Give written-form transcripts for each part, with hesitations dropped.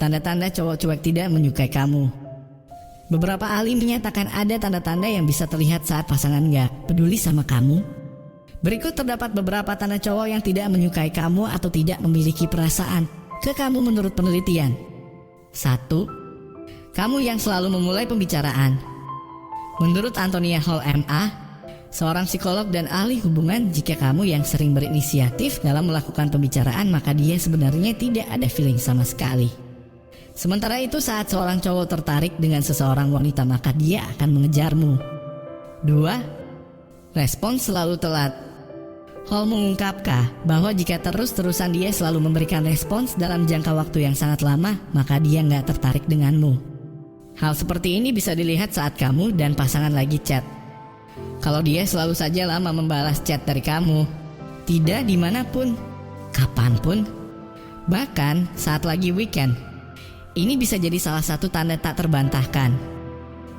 Tanda-tanda cowok cuek tidak menyukai kamu. Beberapa ahli menyatakan ada tanda-tanda yang bisa terlihat saat pasangan gak peduli sama kamu. Berikut terdapat beberapa tanda cowok yang tidak menyukai kamu atau tidak memiliki perasaan ke kamu menurut penelitian. 1. Kamu yang selalu memulai pembicaraan. Menurut Antonia Hall MA, seorang psikolog dan ahli hubungan, jika kamu yang sering berinisiatif dalam melakukan pembicaraan, maka dia sebenarnya tidak ada feeling sama sekali. Sementara itu saat seorang cowok tertarik dengan seseorang wanita, maka dia akan mengejarmu. 2. Respons selalu telat. Hall mengungkapkan bahwa jika terus-terusan dia selalu memberikan respons dalam jangka waktu yang sangat lama, maka dia nggak tertarik denganmu. Hal seperti ini bisa dilihat saat kamu dan pasangan lagi chat. Kalau dia selalu saja lama membalas chat dari kamu, tidak dimanapun, kapanpun, bahkan saat lagi weekend, ini bisa jadi salah satu tanda tak terbantahkan.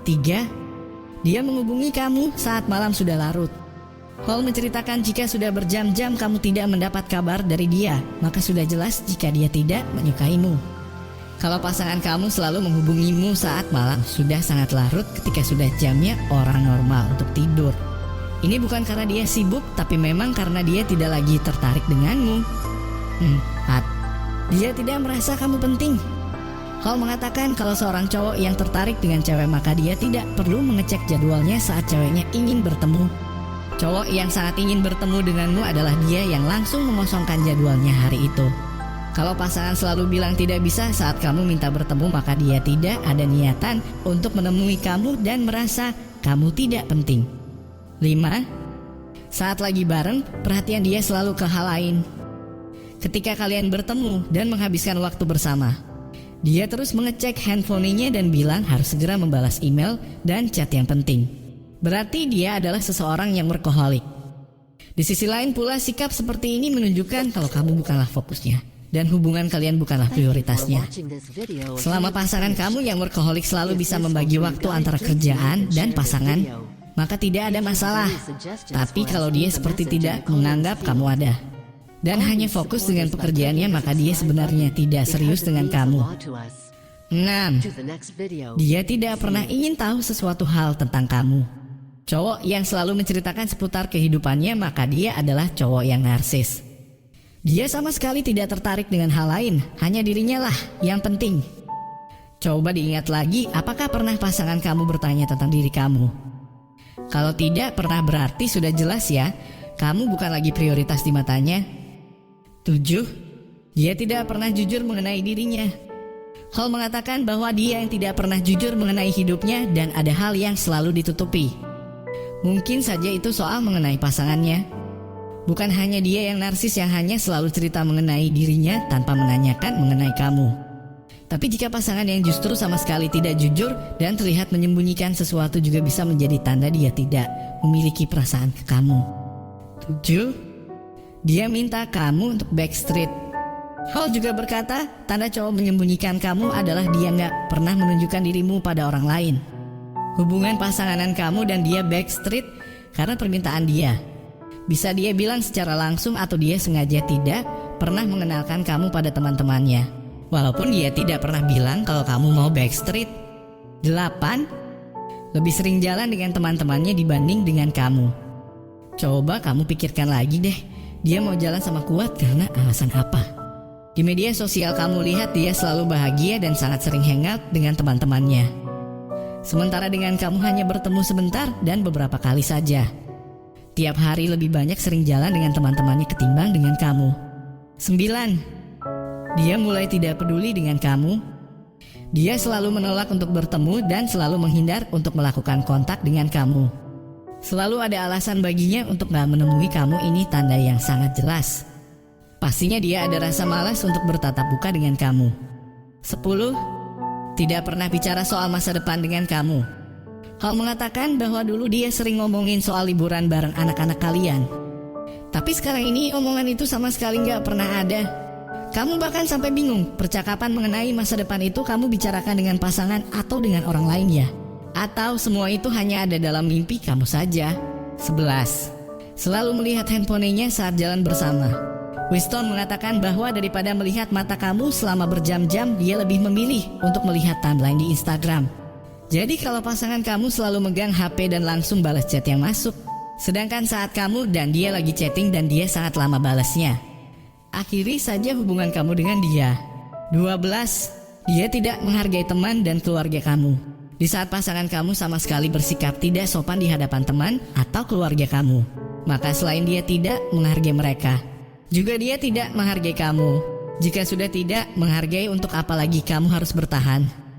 3. Dia menghubungi kamu saat malam sudah larut. Hall menceritakan jika sudah berjam-jam kamu tidak mendapat kabar dari dia, maka sudah jelas jika dia tidak menyukaimu. Kalau pasangan kamu selalu menghubungimu saat malam sudah sangat larut ketika sudah jamnya orang normal untuk tidur. Ini bukan karena dia sibuk, tapi memang karena dia tidak lagi tertarik denganmu. 4. Dia tidak merasa kamu penting. Hall mengatakan kalau seorang cowok yang tertarik dengan cewek, maka dia tidak perlu mengecek jadwalnya saat ceweknya ingin bertemu. Cowok yang sangat ingin bertemu denganmu adalah dia yang langsung mengosongkan jadwalnya hari itu. Kalau pasangan selalu bilang tidak bisa saat kamu minta bertemu, maka dia tidak ada niatan untuk menemui kamu dan merasa kamu tidak penting. 5. Saat lagi bareng, perhatian dia selalu ke hal lain. Ketika kalian bertemu dan menghabiskan waktu bersama, dia terus mengecek handphonenya dan bilang harus segera membalas email dan chat yang penting. Berarti dia adalah seseorang yang workaholic. Di sisi lain pula, sikap seperti ini menunjukkan kalau kamu bukanlah fokusnya dan hubungan kalian bukanlah prioritasnya. Selama pasangan kamu yang workaholic selalu bisa membagi waktu antara kerjaan dan pasangan, maka tidak ada masalah. Tapi kalau dia seperti tidak menganggap kamu ada dan hanya fokus dengan pekerjaannya, maka dia sebenarnya tidak serius dengan kamu. 6. Dia tidak pernah ingin tahu sesuatu hal tentang kamu. Cowok yang selalu menceritakan seputar kehidupannya, maka dia adalah cowok yang narsis. Dia sama sekali tidak tertarik dengan hal lain, hanya dirinya lah yang penting. Coba diingat lagi, apakah pernah pasangan kamu bertanya tentang diri kamu? Kalau tidak pernah, berarti sudah jelas ya, kamu bukan lagi prioritas di matanya. 7. Dia tidak pernah jujur mengenai dirinya. Hall mengatakan bahwa dia yang tidak pernah jujur mengenai hidupnya dan ada hal yang selalu ditutupi. Mungkin saja itu soal mengenai pasangannya. Bukan hanya dia yang narsis yang hanya selalu cerita mengenai dirinya tanpa menanyakan mengenai kamu. Tapi jika pasangan yang justru sama sekali tidak jujur dan terlihat menyembunyikan sesuatu juga bisa menjadi tanda dia tidak memiliki perasaan ke kamu. 7. Dia minta kamu untuk backstreet. Hall juga berkata, tanda cowok menyembunyikan kamu adalah dia nggak pernah menunjukkan dirimu pada orang lain. Hubungan pasanganan kamu dan dia backstreet karena permintaan dia. Bisa dia bilang secara langsung atau dia sengaja tidak pernah mengenalkan kamu pada teman-temannya, walaupun dia tidak pernah bilang kalau kamu mau backstreet. 8. Lebih sering jalan dengan teman-temannya dibanding dengan kamu. Coba kamu pikirkan lagi deh, dia mau jalan sama Kuat karena alasan apa? Di media sosial kamu lihat dia selalu bahagia dan sangat sering hangout dengan teman-temannya. Sementara dengan kamu hanya bertemu sebentar dan beberapa kali saja. Tiap hari lebih banyak sering jalan dengan teman-temannya ketimbang dengan kamu. 9. Dia mulai tidak peduli dengan kamu. Dia selalu menolak untuk bertemu dan selalu menghindar untuk melakukan kontak dengan kamu. Selalu ada alasan baginya untuk gak menemui kamu. Ini tanda yang sangat jelas. Pastinya dia ada rasa malas untuk bertatap muka dengan kamu. 10. Tidak pernah bicara soal masa depan dengan kamu. Hall mengatakan bahwa dulu dia sering ngomongin soal liburan bareng anak-anak kalian. Tapi sekarang ini omongan itu sama sekali gak pernah ada. Kamu bahkan sampai bingung percakapan mengenai masa depan itu kamu bicarakan dengan pasangan atau dengan orang lain ya? Atau semua itu hanya ada dalam mimpi kamu saja? 11. Selalu melihat handphonenya saat jalan bersama. Winston mengatakan bahwa daripada melihat mata kamu selama berjam-jam, dia lebih memilih untuk melihat timeline di Instagram. Jadi kalau pasangan kamu selalu megang HP dan langsung balas chat yang masuk, sedangkan saat kamu dan dia lagi chatting dan dia sangat lama balasnya, akhiri saja hubungan kamu dengan dia. 12. Dia tidak menghargai teman dan keluarga kamu. Di saat pasangan kamu sama sekali bersikap tidak sopan di hadapan teman atau keluarga kamu, maka selain dia tidak menghargai mereka, juga dia tidak menghargai kamu. Jika sudah tidak menghargai, untuk apa lagi kamu harus bertahan?